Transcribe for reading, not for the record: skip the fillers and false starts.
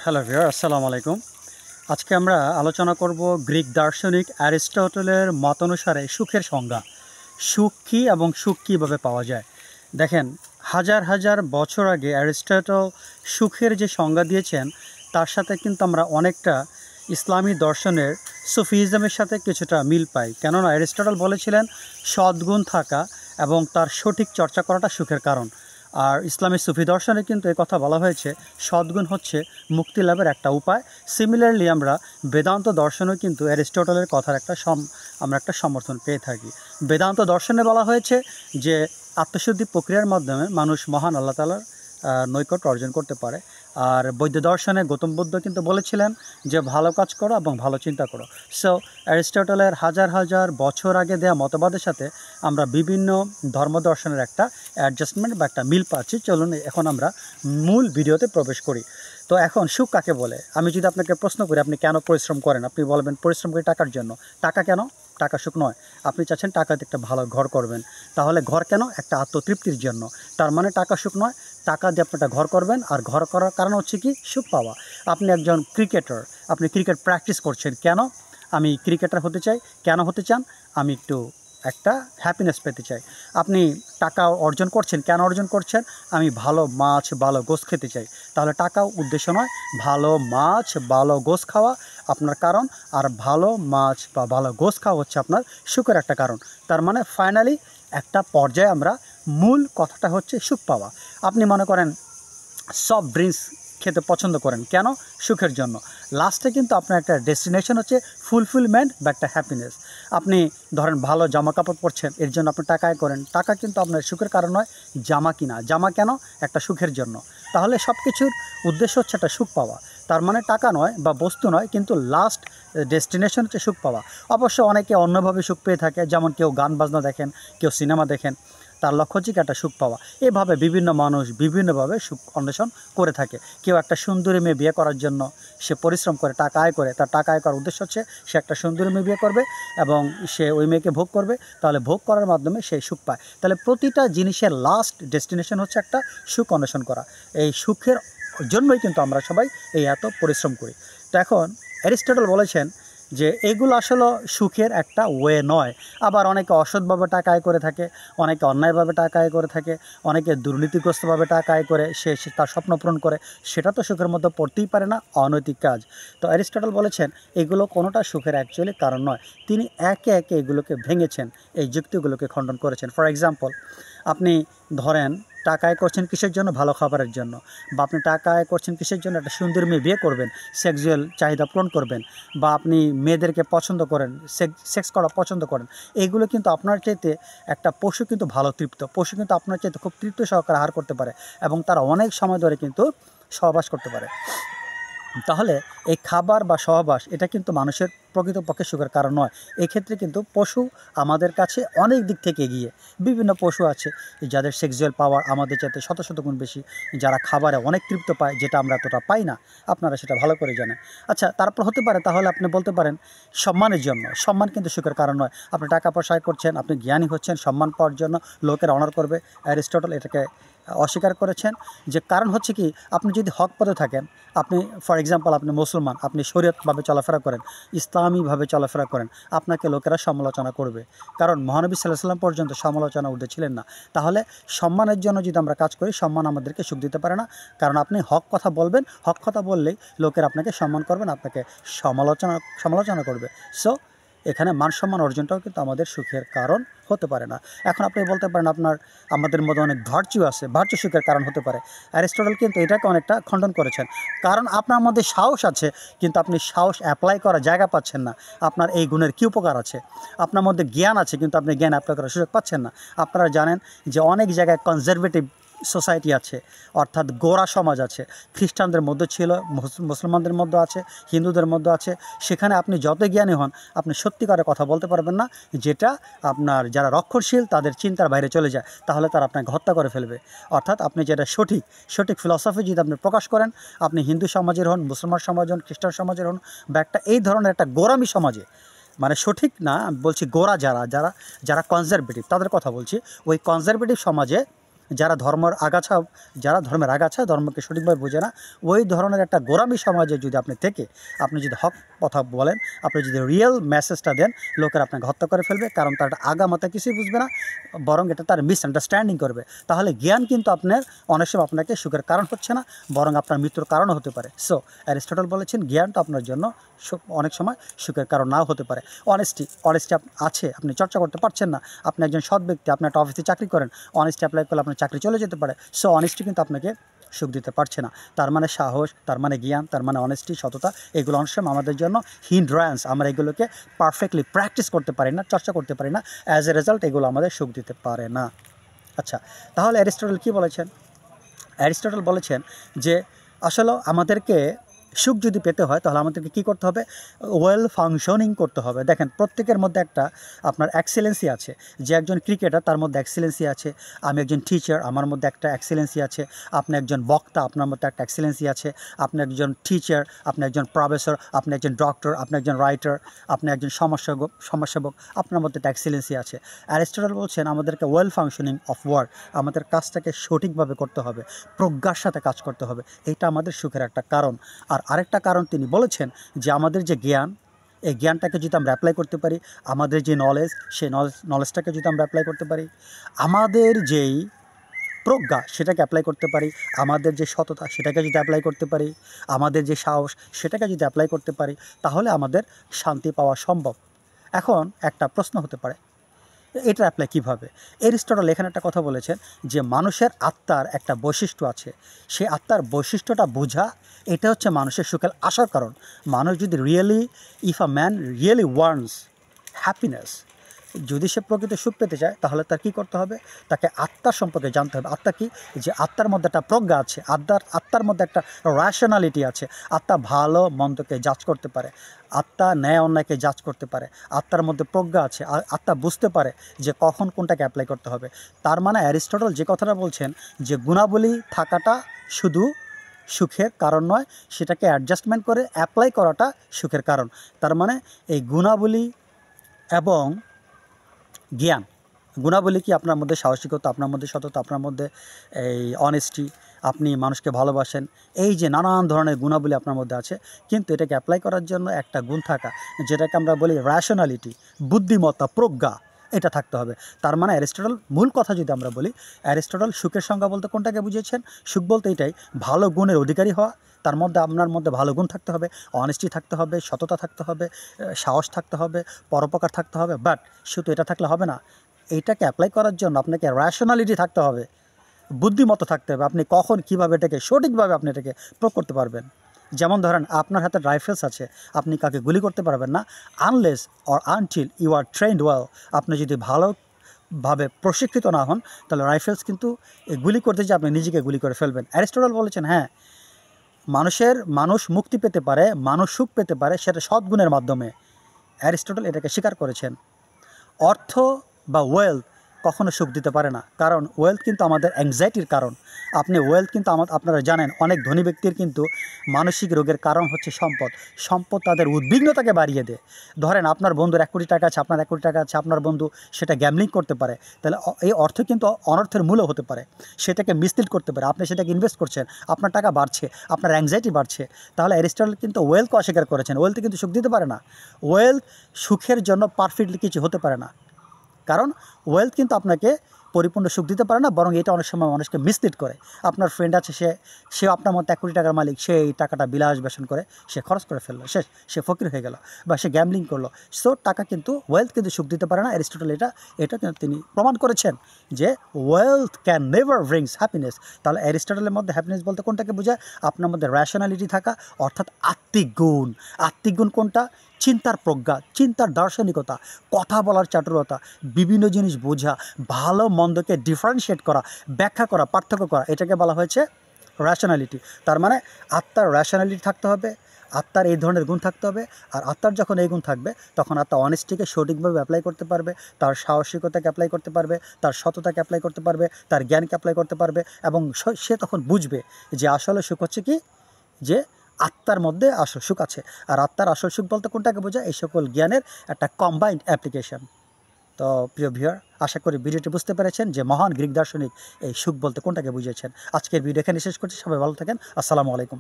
Hello viewer, আসসালামু আলাইকুম। আজকে আমরা আলোচনা করব গ্রিক দার্শনিক অ্যারিস্টটলের মত অনুসারে সুখের সংজ্ঞা। সুখ কী এবং সুখ কীভাবে পাওয়া যায়। দেখেন, হাজার হাজার বছর আগে অ্যারিস্টটল সুখের যে সংজ্ঞা দিয়েছেন তার সাথে কিন্তু আমরা অনেকটা ইসলামী দর্শনের সুফিজমের সাথে কিছুটা মিল পাই। কেননা অ্যারিস্টটল বলেছিলেন সদ্গুণ থাকা এবং তার সঠিক চর্চা করাটা সুখের কারণ। আর ইসলামী সুফি দর্শনে কিন্তু এই কথা বলা হয়েছে সদ্গুণ হচ্ছে মুক্তি লাভের একটা উপায়। সিমিলারলি আমরা বেদান্ত দর্শনেও কিন্তু অ্যারিস্টটলের কথার আমরা একটা সমর্থন পেয়ে থাকি। বেদান্ত দর্শনে বলা হয়েছে যে আত্মশুদ্ধি প্রক্রিয়ার মাধ্যমে মানুষ মহান আল্লাহ তাআলার নৈকট্য অর্জন করতে পারে। আর বৌদ্ধ দর্শনে গৌতম বুদ্ধ কিন্তু বলেছিলেন যে ভালো কাজ করো এবং ভালো চিন্তা করো। সো অ্যারিস্টটলের হাজার হাজার বছর আগে দেওয়া মতবাদের সাথে আমরা বিভিন্ন ধর্ম দর্শনের একটা অ্যাডজাস্টমেন্ট বা একটা মিল পাচ্ছি। চলুন এখন আমরা মূল ভিডিওতে প্রবেশ করি। তো এখন সুখ কাকে বলে? আমি যদি আপনাকে প্রশ্ন করি আপনি কেন পরিশ্রম করেন, আপনি বলবেন পরিশ্রম করি টাকার জন্য। টাকা কেন? টাকা সুখ নয়। আপনি চাচ্ছেন টাকাতে একটা ভালো ঘর করবেন, তাহলে ঘর কেন? একটা আত্মতৃপ্তির জন্য। তার মানে টাকা সুখ নয়। টাকা দিয়ে আপনি একটা ঘর করবেন, আর ঘর করার কারণ হচ্ছে কি? সুখ পাওয়া। আপনি একজন ক্রিকেটার, আপনি ক্রিকেট প্র্যাকটিস করছেন কেন? আমি ক্রিকেটার হতে চাই। কেন হতে চান? আমি একটু একটা হ্যাপিনেস পেতে চাই। আপনি টাকা অর্জন করছেন কেন অর্জন করছেন? আমি ভালো মাছ ভালো গোশ খেতে চাই। তাহলে টাকাও উদ্দেশ্য নয়, ভালো মাছ ভালো গোশ খাওয়া আপনার কারণ, আর ভালো মাছ বা ভালো গোশ খাওয়া হচ্ছে আপনার সুখের একটা কারণ। তার মানে ফাইনালি একটা পর্যায়ে আমরা মূল কথাটা হচ্ছে সুখ পাওয়া। আপনি মনে করেন সফট ড্রিঙ্কস খেতে পছন্দ করেন কেন? সুখের জন্য। লাস্টে কিন্তু আপনার একটা ডেস্টিনেশন হচ্ছে ফুলফিলমেন্ট বা একটা হ্যাপিনেস। আপনি ধরেন ভালো জামা কাপড় পরছেন, এর জন্য আপনি টাকা আয় করেন। টাকা কিন্তু আপনার সুখের কারণ নয়। জামা কিনা, জামা কেন? একটা সুখের জন্য। তাহলে সব কিছুর উদ্দেশ্য হচ্ছে একটা সুখ পাওয়া। তার মানে টাকা নয় বা বস্তু নয়, কিন্তু লাস্ট ডেস্টিনেশন হচ্ছে সুখ পাওয়া। অবশ্য অনেকে অন্যভাবে সুখ পেয়ে থাকে, যেমন কেউ গান বাজনা দেখেন, কেউ সিনেমা দেখেন, তার লক্ষ্য হচ্ছে একটা সুখ পাওয়া। এভাবে বিভিন্ন মানুষ বিভিন্নভাবে সুখ অন্বেষণ করে থাকে। কেউ একটা সুন্দরী মেয়ে বিয়ে করার জন্য সে পরিশ্রম করে, টাকা আয় করে। তার টাকা আয় করার উদ্দেশ্য হচ্ছে সে একটা সুন্দরী মেয়ে বিয়ে করবে এবং সে ওই মেয়েকে ভোগ করবে, তাহলে ভোগ করার মাধ্যমে সে সুখ পায়। তাহলে প্রতিটা জিনিসের লাস্ট ডেস্টিনেশন হচ্ছে একটা সুখ অন্বেষণ করা। এই সুখের জন্যই কিন্তু আমরা সবাই এত পরিশ্রম করি। তো এখন অ্যারিস্টটল বলেছেন যে এগুলো আসলে সুখের একটা ওয়ে নয়। আবার অনেকে অসৎভাবে টাকা আয় করে থাকে, অনেকে অন্যায়ভাবে টাকা আয় করে থাকে, অনেকে দুর্নীতিগ্রস্তভাবে টাকা আয় করে সে তার স্বপ্ন পূরণ করে। সেটা তো সুখের মধ্যে পড়তেই পারে না, অনৈতিক কাজ। তো অ্যারিস্টটল বলেছেন এগুলো কোনোটা সুখের অ্যাকচুয়ালি কারণ নয়। তিনি একে একে এগুলোকে ভেঙেছেন, এই যুক্তিগুলোকে খণ্ডন করেছেন। ফর এক্সাম্পল, আপনি ধরেন টাকা আয় করছেন কিসের জন্য? ভালো খাবারের জন্য। বা আপনি টাকা আয় করছেন কিসের জন্য? একটা সুন্দর মেয়ে বিয়ে করবেন, সেক্সুয়াল চাহিদা পূরণ করবেন। বা আপনি মেয়েদেরকে পছন্দ করেন, সেক্স করা পছন্দ করেন। এইগুলো কিন্তু আপনার চাইতে একটা পশু কিন্তু ভালো তৃপ্ত। পশু কিন্তু আপনার চাইতে খুব তৃপ্ত সহকারে আহার করতে পারে এবং তারা অনেক সময় ধরে কিন্তু সহবাস করতে পারে। তাহলে এই খাবার বা সহবাস এটা কিন্তু মানুষের প্রকৃতপক্ষে সুখের কারণ নয়। এক্ষেত্রে কিন্তু পশু আমাদের কাছে অনেক দিক থেকে এগিয়ে। বিভিন্ন পশু আছে যাদের সেক্সুয়াল পাওয়ার আমাদের চাইতে শত শত গুণ বেশি, যারা খাবারে অনেক তৃপ্ত পায়, যেটা আমরা এতটা পাই না। আপনারা সেটা ভালো করে জানেন। আচ্ছা, তারপর হতে পারে তাহলে আপনি বলতে পারেন সম্মানের জন্য। সম্মান কিন্তু সুখের কারণ নয়। আপনি টাকা পয়সা আয় করছেন, আপনি জ্ঞানী হচ্ছেন, সম্মান পাওয়ার জন্য লোকের অনার করবে। অ্যারিস্টটল এটাকে অস্বীকার করেছেন। যে কারণ হচ্ছে কি, আপনি যদি হক পথে থাকেন, আপনি ফর এক্সাম্পল আপনি মুসলমান, আপনি শরীয়তভাবে চলাফেরা করেন, ইসলামীভাবে চলাফেরা করেন, আপনাকে লোকেরা সমালোচনা করবে। কারণ মহানবী সাল্লাল্লাহু আলাইহি ওয়াসাল্লাম পর্যন্ত সমালোচনা ঊর্ধ্বে ছিলেন না। তাহলে সম্মানের জন্য যদি আমরা কাজ করি, সম্মান আমাদেরকে সুখ দিতে পারে না। কারণ আপনি হক কথা বলবেন, হক কথা বললেই লোকেরা আপনাকে সম্মান করবেন, আপনাকে সমালোচনা করবে। সো এখানে মান সম্মান অর্জনটাও কিন্তু আমাদের সুখের কারণ হতে পারে না। এখন আপনি বলতে পারেন আমাদের মধ্যে অনেক ভার্চু আছে, ভার্চু সুখের কারণ হতে পারে। অ্যারিস্টটল কিন্তু এটাকে অনেকটা খণ্ডন করেছেন। কারণ আপনার মধ্যে সাহস আছে, কিন্তু আপনি সাহস অ্যাপ্লাই করার জায়গা পাচ্ছেন না। আপনার এই গুণের কী উপকার আছে? আপনার মধ্যে জ্ঞান আছে, কিন্তু আপনি জ্ঞান অ্যাপ্লাই করার সুযোগ পাচ্ছেন না। আপনারা জানেন যে অনেক জায়গায় কনজারভেটিভ সোসাইটি আছে, অর্থাৎ গোঁড়া সমাজ আছে। খ্রিস্টানদের মধ্যে ছিল, মুসলমানদের মধ্যে আছে, হিন্দুদের মধ্যে আছে। সেখানে আপনি যত জ্ঞানী হন, আপনি সত্যিকারের কথা বলতে পারবেন না, যেটা আপনার যারা রক্ষণশীল তাদের চিন্তার বাইরে চলে যায়। তাহলে তারা আপনাকে হত্যা করে ফেলবে। অর্থাৎ আপনি যেটা সঠিক ফিলসফি যদি আপনি প্রকাশ করেন, আপনি হিন্দু সমাজের হন, মুসলমান সমাজ হন, খ্রিস্টান সমাজের হন, বা এই ধরনের একটা গোঁড়ামি সমাজে, মানে সঠিক না বলছি, গোঁড়া যারা কনজারভেটিভ তাদের কথা বলছি, ওই কনজারভেটিভ সমাজে যারা ধর্মের আগাছা ধর্মকে সঠিকভাবে বোঝে না, ওই ধরনের একটা গোঁড়ামি সমাজে যদি আপনি থেকে আপনি যদি হক কথা বলেন, আপনি যদি রিয়েল মেসেজটা দেন, লোকেরা আপনাকে হত্যা করে ফেলবে, কারণ তার আগামাথা কিছুই বুঝবে না, বরং এটা তার মিসআন্ডারস্ট্যান্ডিং করবে। তাহলে জ্ঞান কিন্তু আপনার অনেক সময় আপনাকে সুখের কারণ হচ্ছে না, বরং আপনার মৃত্যুর কারণও হতে পারে। সো অ্যারিস্টটল বলেছেন জ্ঞানটা আপনার জন্য অনেক সময় সুখের কারণ নাও হতে পারে। অনেস্টি আছে, আপনি চর্চা করতে পারছেন না, আপনি একজন সৎ ব্যক্তি, আপনি একটা অফিসে চাকরি করেন, অনেস্টি অ্যাপ্লাই করলে আপনার চাকরি চলে যেতে পারে। সো অনেস্টি কিন্তু আপনাকে সুখ দিতে পারছে না। তার মানে সাহস, তার মানে জ্ঞান, তার মানে অনেস্টি, সততা, এগুলো অনেক সময় আমাদের জন্য হিন্ড্রান্স। আমরা এগুলোকে পারফেক্টলি প্র্যাকটিস করতে পারি না, চর্চা করতে পারি না। অ্যাজ এ রেজাল্ট এগুলো আমাদের সুখ দিতে পারে না। আচ্ছা, তাহলে অ্যারিস্টটল কী বলেছেন? অ্যারিস্টটল বলেছেন যে আসলে আমাদেরকে সুখ যদি পেতে হয় তাহলে আমাদেরকে কী করতে হবে? ওয়েল ফাংশনিং করতে হবে। দেখেন, প্রত্যেকের মধ্যে একটা আপনার এক্সেলেন্সি আছে। যে একজন ক্রিকেটার, তার মধ্যে এক্সেলেন্সি আছে। আমি একজন টিচার, আমার মধ্যে একটা এক্সেলেন্সি আছে। আপনি একজন বক্তা, আপনার মধ্যে একটা এক্সেলেন্সি আছে। আপনি একজন টিচার, আপনি একজন প্রফেসর, আপনি একজন ডক্টর, আপনি একজন রাইটার, আপনি একজন সমাজসেবক, আপনার মধ্যে একটা এক্সেলেন্সি আছে। অ্যারিস্টটল বলছেন আমাদেরকে ওয়েল ফাংশনিং অফ ওয়ার্ক, আমাদের কাজটাকে সঠিকভাবে করতে হবে, প্রজ্ঞার সাথে কাজ করতে হবে। এটা আমাদের সুখের একটা কারণ। আর আরেকটা কারণ তিনি বলেছেন যে আমাদের যে জ্ঞান, এই জ্ঞানটাকে যদি আমরা অ্যাপ্লাই করতে পারি, আমাদের যে নলেজ, সেই নলেজটাকে যদি আমরা অ্যাপ্লাই করতে পারি, আমাদের যেই প্রজ্ঞা সেটাকে অ্যাপ্লাই করতে পারি, আমাদের যে সততা সেটাকে যদি অ্যাপ্লাই করতে পারি, আমাদের যে সাহস সেটাকে যদি অ্যাপ্লাই করতে পারি, তাহলে আমাদের শান্তি পাওয়া সম্ভব। এখন একটা প্রশ্ন হতে পারে, এটা অ্যাপ্লাই কীভাবে? অ্যারিস্টটল এখানে একটা কথা বলেছেন যে মানুষের আত্মার একটা বৈশিষ্ট্য আছে, সেই আত্মার বৈশিষ্ট্যটা বোঝা, এটা হচ্ছে মানুষের সুখের আসার কারণ। মানুষ যদি if a man really wants happiness, যদি সে প্রকৃত সুখ পেতে চায়, তাহলে তার কী করতে হবে? তাকে আত্মার সম্পর্কে জানতে হবে। আত্মা কি? যে আত্মার মধ্যে একটা প্রজ্ঞা আছে, আত্মার মধ্যে একটা র্যাশনালিটি আছে। আত্মা ভালো মন্দকে জাজ করতে পারে, আত্মা ন্যায় অন্যায়কে জাজ করতে পারে, আত্মার মধ্যে প্রজ্ঞা আছে, আত্মা বুঝতে পারে যে কখন কোনটাকে অ্যাপ্লাই করতে হবে। তার মানে অ্যারিস্টটল যে কথাটা বলছেন যে গুণাবলী থাকাটা শুধু সুখের কারণ নয়, সেটাকে অ্যাডজাস্টমেন্ট করে অ্যাপ্লাই করাটা সুখের কারণ। তার মানে এই গুণাবলী এবং জ্ঞান, গুণাবলী কি? আপনার মধ্যে সাহসিকতা, আপনার মধ্যে সততা, আপনার মধ্যে এই অনেস্টি, আপনি মানুষকে ভালোবাসেন, এই যে নানান ধরনের গুণাবলী আপনার মধ্যে আছে। কিন্তু এটাকে অ্যাপ্লাই করার জন্য একটা গুণ থাকা, যেটাকে আমরা বলি র্যাশনালিটি, বুদ্ধিমত্তা, প্রজ্ঞা, এটা থাকতে হবে। তার মানে অ্যারিস্টটল মূল কথা যদি আমরা বলি, অ্যারিস্টটল সুখের সংজ্ঞা বলতে কোনটাকে বুঝিয়েছেন? সুখ বলতে এটাই, ভালো গুণের অধিকারী হওয়া। তার মধ্যে আপনার মধ্যে ভালো গুণ থাকতে হবে, অনেস্টি থাকতে হবে, সততা থাকতে হবে, সাহস থাকতে হবে, পরোপকার থাকতে হবে। বাট শুধু এটা থাকলে হবে না, এইটাকে অ্যাপ্লাই করার জন্য আপনাকে র্যাশনালিটি থাকতে হবে, বুদ্ধিমত্তা থাকতে হবে। আপনি কখন কীভাবে এটাকে সঠিকভাবে আপনি এটাকে প্রয়োগ করতে পারবেন। যেমন ধরেন, আপনার হাতে রাইফেলস আছে, আপনি কাকে গুলি করতে পারবেন না unless or until you are trained well. আপনি যদি ভালোভাবে প্রশিক্ষিত না হন, তাহলে রাইফেলস কিন্তু গুলি করতে যে আপনি নিজেকে গুলি করে ফেলবেন। অ্যারিস্টটল বলেছেন হ্যাঁ, মানুষ মুক্তি পেতে পারে, মানুষ সুখ পেতে পারে, সেটা সদ্গুণের মাধ্যমে। অ্যারিস্টটল এটাকে স্বীকার করেছেন। অর্থ বা ওয়েলথ কখনো সুখ দিতে পারে না, কারণ ওয়েলথ কিন্তু আমাদের অ্যাংজাইটির কারণ। ওয়েলথ কিন্তু আপনারা জানেন, অনেক ধনী ব্যক্তির কিন্তু মানসিক রোগের কারণ হচ্ছে সম্পদ তাদের উদ্বিগ্নতাকে বাড়িয়ে দেয়। ধরেন আপনার বন্ধুর 1 কোটি টাকা আছে, আপনার 1 কোটি টাকা আছে, আপনার বন্ধু সেটা গ্যামলিং করতে পারে, তাহলে এই অর্থ কিন্তু অনর্থের মূলও হতে পারে, সেটাকে মিসলিড করতে পারে। আপনি সেটাকে ইনভেস্ট করছেন, আপনার টাকা বাড়ছে, আপনার অ্যাংজাইটি বাড়ছে। তাহলে অ্যারিস্টটল কিন্তু ওয়েলথকে অস্বীকার করেছেন। ওয়েলথ কিন্তু সুখ দিতে পারে না, ওয়েলথ সুখের জন্য পারফেক্টলি কিছু হতে পারে না, কারণ ওয়েলথ কিন্তু আপনাকে পরিপূর্ণ সুখ দিতে পারে না, বরং এটা অনেক সময় মানুষকে মিসলিড করে। আপনার ফ্রেন্ড আছে, সে আপনার মতো 1 কোটি টাকার মালিক, সে এই টাকাটা বিলাস বেসন করে সে খরচ করে ফেললো, সে ফকির হয়ে গেল, বা সে গ্যামলিং করলো। সো টাকা কিন্তু, ওয়েলথ কিন্তু সুখ দিতে পারে না। অ্যারিস্টটল এটা তিনি প্রমাণ করেছেন যে wealth can never brings happiness. তাহলে অ্যারিস্টটলের মধ্যে হ্যাপিনেস বলতে কোনটাকে বোঝায়? আপনার মধ্যে র্যাশনালিটি থাকা, অর্থাৎ আত্মিক গুণ কোনটা? চিন্তার প্রজ্ঞা, চিন্তার দার্শনিকতা, কথা বলার চাটুরতা, বিভিন্ন জিনিস বোঝা, ভালো মন্দকে ডিফারেন্সিয়েট করা, ব্যাখ্যা করা, পার্থক্য করা, এটাকে বলা হয়েছে র্যাশনালিটি। তার মানে আত্মার র্যাশনালিটি থাকতে হবে, আত্মার এই ধরনের গুণ থাকতে হবে। আর আত্মার যখন এই গুণ থাকবে, তখন আত্মা অনেস্টিকে সঠিকভাবে অ্যাপ্লাই করতে পারবে, তার সাহসিকতাকে অ্যাপ্লাই করতে পারবে, তার সততাকে অ্যাপ্লাই করতে পারবে, তার জ্ঞানকে অ্যাপ্লাই করতে পারবে, এবং সে তখন বুঝবে যে আসলে সুখ হচ্ছে কি, যে আত্মার মধ্যে আসল সুখ আছে। আর আত্মার আসল সুখ বলতে কোনটাকে বোঝায়? এই সকল জ্ঞানের একটা কম্বাইন্ড অ্যাপ্লিকেশন। তো প্রিয় ভিউয়ার, আশা করি ভিডিওটি বুঝতে পেরেছেন যে মহান গ্রিক দার্শনিক এই সুখ বলতে কোনটাকে বুঝিয়েছেন। আজকের ভিডিও এখানে শেষ করছি। সবাই ভালো থাকেন। আসসালামু আলাইকুম।